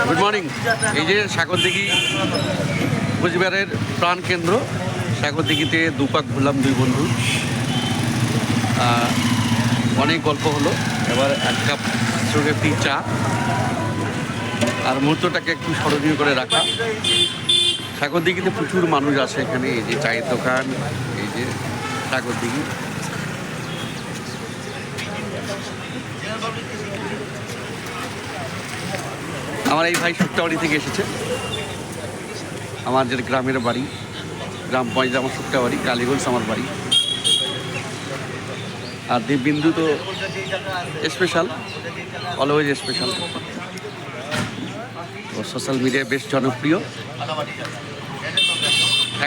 Good morning. এই যে সাগরদিঘি কোচবিহারের প্রাণকেন্দ্র, সাগরদিঘিতে দুপাক ঘুরলাম দুই বন্ধু, অনেক গল্প হলো। এবার এক কাপ সুগার ফ্রি চা আর মুহূর্তটাকে একটু স্মরণীয় করে রাখা। সাগরদিঘিতে প্রচুর মানুষ আসে এখানে, এই যে চায়ের দোকান, এই যে সাগরদিঘি। আমার এই ভাই শুক্তাবাড়ি থেকে এসেছে, আমার যে গ্রামের বাড়ি, গ্রাম পঞ্চায়েত আমার শুক্তাবাড়ি, কালীগঞ্জ আমার বাড়ি। আর দীপবিন্দু তো স্পেশাল, অলওয়েজ স্পেশাল। ও সোশ্যাল মিডিয়ায় বেশ জনপ্রিয়।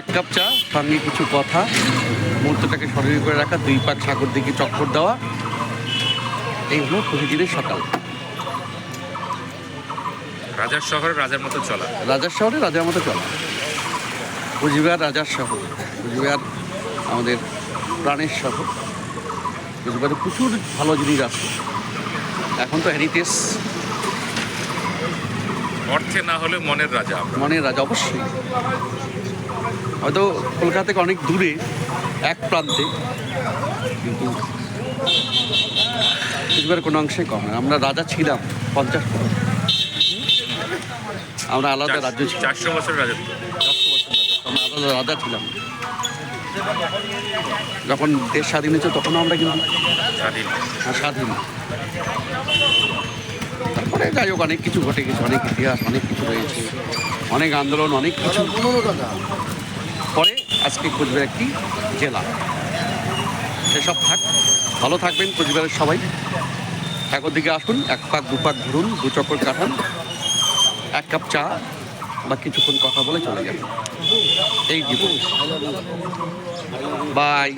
এক কাপ চা, সঙ্গে কিছু কথা, মুহূর্তটাকে স্মরণীয় করে রাখা, দুই পাক সাগরদিঘি চক্কর দেওয়া, এই হলো প্রতিদিনের সকাল। রাজার শহরে রাজার মতো চলা, রাজার শহরে রাজার মতো চলা। কোচবিহার রাজার শহর, কোচবিহার আমাদের প্রাণের শহর। কোচবিহারে প্রচুর ভালো জিনিস আছে। এখন তো হেরিটেজ, অর্থে না হলেও মনের রাজা আমরা। মনের রাজা অবশ্যই। হয়তো কলকাতা থেকে অনেক দূরে এক প্রান্তে, কিন্তু কোচবিহারের কোনো অংশে কম না। আমরা রাজা ছিলাম 50 বছর, আমরা আলাদা রাজ্য ছিলাম। 400 বছর রাজত্ব, 400 বছর আমরা আলাদা রাজা ছিলাম। যখন দেশ স্বাধীন হয়েছে তখনও আমরা কিন্তু স্বাধীন। তারপরে যাই হোক, অনেক কিছু ঘটে গেছে, অনেক ইতিহাস, অনেক কিছু রয়েছে, অনেক আন্দোলন, অনেক কিছু পরে আজকে কোচবিহার একটি জেলা। সেসব থাক, ভালো থাকবেন কোচবিহারের সবাই। সাগরদিঘি আসুন, এক পাক দু পাক ঘুরুন, দু চক্কর কাটান, এক কাপ চা বা কিছুক্ষণ কথা বলে চলে যাবেন। এই জীবন। বাই।